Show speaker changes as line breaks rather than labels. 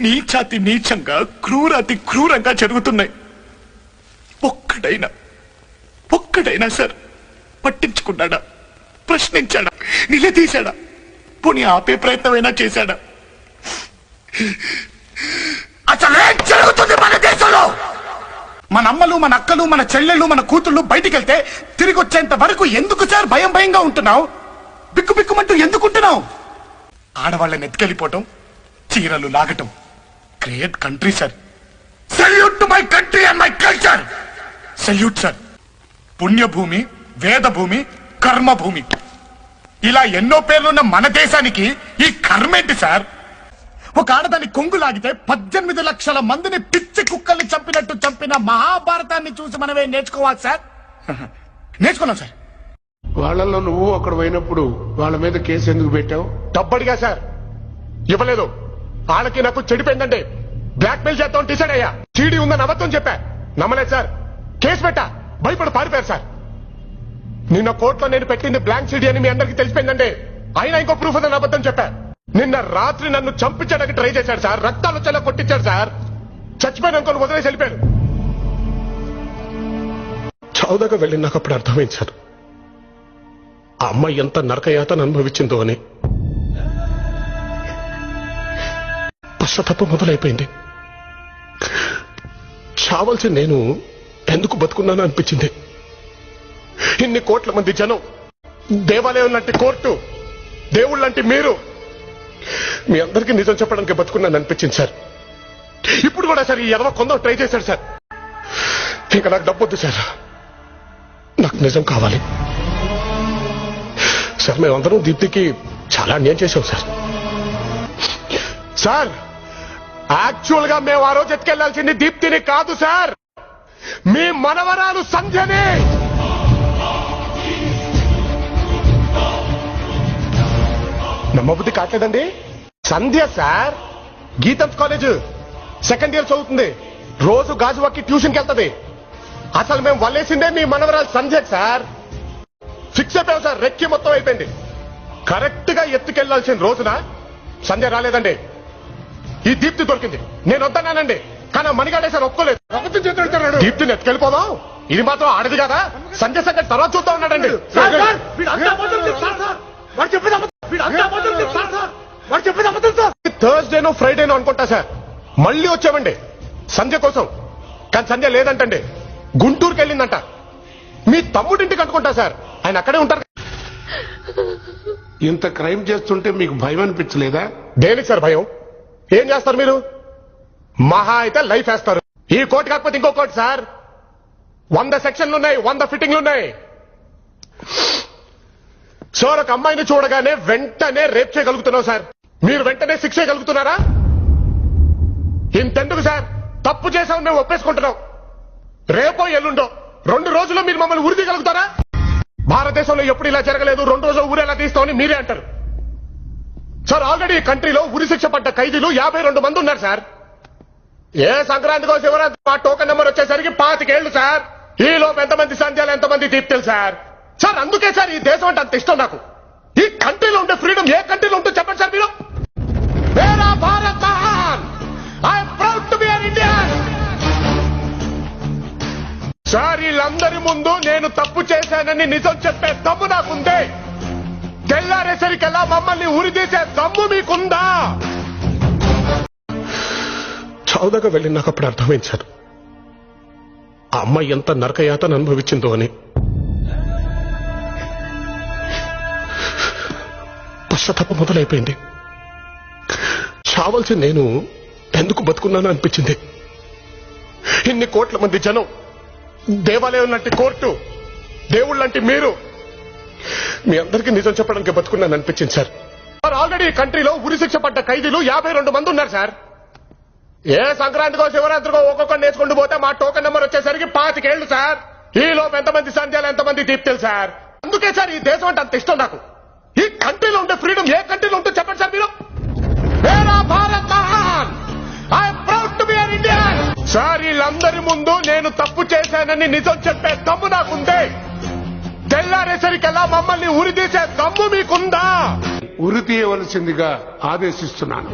నీచాతి నీచంగా క్రూరాతి క్రూరంగా జరుగుతున్నాయి. ఒక్కడైనా సార్ పట్టించుకున్నాడా, ప్రశ్నించాడా, నిలదీశాడా, పోనీ ఆపే ప్రయత్నమైనా చేశాడా? అసలేం జరుగుతుంది మన దేశంలో? మన అమ్మలు, మన అక్కలు, మన చెల్లెళ్ళు, మన కూతుళ్ళు బయటికెళ్తే తిరిగి వచ్చేంత వరకు ఎందుకు సార్ భయంగా ఉంటున్నావు? బిక్కుబిక్కుమంటూ ఎందుకుంటున్నావు? ఆడవాళ్ళని ఎత్తుకెళ్ళిపోవటం, చీరలు లాగటం. Great country sir. Salute to my country and my culture. Salute sir. పుణ్యభూమి, వేదభూమి, కర్మభూమి, ఇలా ఎన్నో పేర్లున్న మన దేశానికి ఈ కర్మేంటి సార్? ఒక ఆడదాన్ని కొంగు లాగితే 18 లక్షల మందిని పిచ్చి కుక్కల్ని చంపినట్టు చంపిన మహాభారతాన్ని చూసి మనమే నేర్చుకోవాలి సార్. నేర్చుకున్నాం సార్.
వాళ్ళల్లో నువ్వు అక్కడ పోయినప్పుడు వాళ్ళ మీద కేసు ఎందుకు పెట్టావు?
డబ్బడిగా సార్, ఇవ్వలేదు. వాళ్ళకి నాకు చెడిపోయిందంటే బ్లాక్ మెయిల్ చేద్దాం డిసైడ్ అయ్యా. చీడీ ఉందని అబద్ధం చెప్పా, నమ్మలేదు సార్. కేసు పెట్టా, భయపడి పారిపోయారు సార్. నిన్న కోర్టులో నేను పెట్టింది బ్లాంక్ సీడీ అని మీ అందరికీ తెలిసిపోయిందంటే అయినా ఇంకో ప్రూఫ్ ఉందని అబద్ధం చెప్పా. నిన్న రాత్రి నన్ను చంపించడానికి ట్రై చేశాడు సార్. రక్తాలు వచ్చేలా కొట్టించాడు సార్. చచ్చిపోయిన అనుకోని వదిలేసి వెళ్ళిపోయాడు. చౌదగా వెళ్ళి నాకు అప్పుడు అర్థమైంది సార్, ఆ అమ్మాయి ఎంత నరకయాతను అనుభవించిందో అని. పశ్చాత్తాపం మొదలైపోయింది. చావలసి నేను ఎందుకు బతుకున్నాను అనిపించింది. ఇన్ని కోట్ల మంది జనం, దేవాలయం లాంటి కోర్టు, దేవుళ్ళంటి మీరు, మీ అందరికీ నిజం చెప్పడానికి బతుకున్నాను అనిపించింది సార్. ఇప్పుడు కూడా సార్ ఈ ఎదవ కొందరు ట్రై చేశాడు సార్. ఇంకా నాకు డబ్బొద్దు సార్, నాకు నిజం కావాలి సార్. మేమందరం దీప్తికి చాలా అన్యాయం చేశాం సార్. సార్ యాక్చువల్ గా మేము ఆ రోజు ఎత్తుకెళ్లాల్సింది దీప్తిని కాదు సార్, మీ మనవరాలు సంధ్యని. నమ్మబుద్ధి కావట్లేదండి. Sandhya sir GITAM college second year చదువుతుంది. రోజు గాజువాకి ట్యూషన్కి వెళ్తుంది. అసలు మేము వల్లేసిందే మీ మనవరాలు సంధ్య సార్. ఫిక్స్ అయిపోయాం సార్. రెక్కి మొత్తం అయిపోయింది. కరెక్ట్ గా ఎత్తుకెళ్లాల్సిన రోజున సంధ్య రాలేదండి. ఈ దీప్తి దొరికింది. నేను వద్దన్నానండి, కానీ మణిగాడే సార్ ఒప్పుకోలేదు. దీప్తిని ఎత్తుకెళ్ళిపోదాం, ఇది మాత్రం ఆడది కదా, సంధ్య సంగతి తర్వాత చూద్దాం ఉన్నాడండి. థర్స్డేనో ఫ్రైడేనో అనుకుంటా సార్. మళ్ళీ వచ్చామండి సంధ్య కోసం, కానీ సంధ్య లేదంటండి. గుంటూరుకి వెళ్ళిందంట. మీ తమ్ముడింటికి అనుకుంటా సార్, ఆయన అక్కడే ఉంటారు.
ఇంత క్రైమ్ చేస్తుంటే మీకు భయం అనిపించలేదా?
దేనికి సార్ భయం? ఏం చేస్తారు మీరు? మహా అయితే లైఫ్ వేస్తారు. ఈ కోర్టు కాకపోతే ఇంకో కోర్టు సార్. 100 సెక్షన్లు ఉన్నాయి, 100 ఫిట్టింగ్లు ఉన్నాయి సార్. ఒక అమ్మాయిని చూడగానే వెంటనే రేప్ చేయగలుగుతున్నావు సార్. మీరు వెంటనే శిక్ష చేయగలుగుతున్నారా? ఇంతెందుకు సార్, తప్పు చేసాం మేము ఒప్పేసుకుంటున్నాం. రేపో ఎల్లుండో 2 రోజుల్లో మీరు మమ్మల్ని ఉరి తీయగలుగుతారా? భారతదేశంలో ఎప్పుడు ఇలా జరగలేదు. 2 రోజులు ఊరు ఎలా తీస్తామని మీరే అంటారు సార్. ఆల్రెడీ ఈ కంట్రీలో ఉరి శిక్ష పడ్డ ఖైదీలు 52 మంది ఉన్నారు సార్. ఏ సంక్రాంతికో శివరాత్రి మా టోకెన్ నెంబర్ వచ్చేసరికి 25 ఏళ్లు సార్. ఈ లోపు ఎంతమంది సంధ్యాలు, ఎంతమంది దీప్తులు సార్. సార్ అందుకే సార్ ఈ దేశం అంటే అంత ఇష్టం నాకు. ఈ కంట్రీలో ఉండే ఫ్రీడమ్ ఏ కంట్రీలో ఉంటుందో చెప్పండి సార్ మీరు. మేరా భారత్ మహాన్, I'm proud to be an Indian. Sir వీళ్ళందరి ముందు నేను తప్పు చేశానని నిజం చెప్పే దమ్ము నాకుందే. తెల్లారేసరికల్లా మమ్మల్ని ఉరిదీసే దమ్ము మీకుందా? చౌదగా వెళ్ళి నాకు అప్పుడు అర్థమైంది సార్, ఆ అమ్మాయి ఎంత నరకయాతను అనుభవించిందో అని. పశ్చాత్తాపం మొదలైపోయింది. చావలసి నేను ఎందుకు బతుకున్నాను అనిపించింది. ఇన్ని కోట్ల మంది జనం, దేవాలయం లాంటి కోర్టు, దేవుళ్ళంటి మీరు, మీ అందరికీ నిజం చెప్పడానికి బతుకున్నాను అనిపించింది సార్. ఆల్రెడీ ఈ కంట్రీలో ఉరి శిక్ష పడ్డ ఖైదీలు 52 మంది ఉన్నారు సార్. ఏ సంక్రాంతికో శివరాత్రికో ఒక్కొక్కరు నేర్చుకుంటూ పోతే మా టోకెన్ నెంబర్ వచ్చేసరికి 25 ఏళ్లు సార్. ఈ లోపు ఎంతమంది సంధ్యాలు, ఎంతమంది దీప్తులు సార్. అందుకే సార్ ఈ దేశం అంటే అంత ఇష్టం నాకు. ఈ కంట్రీలో ఉండే ఫ్రీడమ్ ఏ కంట్రీలో ఉంటుందో చెప్పండి సార్ మీరు. మేరా భారత్ మహాన్, I'm proud to be an Indian. Sir వీళ్ళందరి ముందు నేను తప్పు చేశానని నిజం చెప్పే దమ్ము నాకుందే. తెల్లారేసరికల్లా మమ్మల్ని ఉరి తీసే దమ్ము మీకుందా?
ఉరి తీయవలసిందిగా ఆదేశిస్తున్నాను.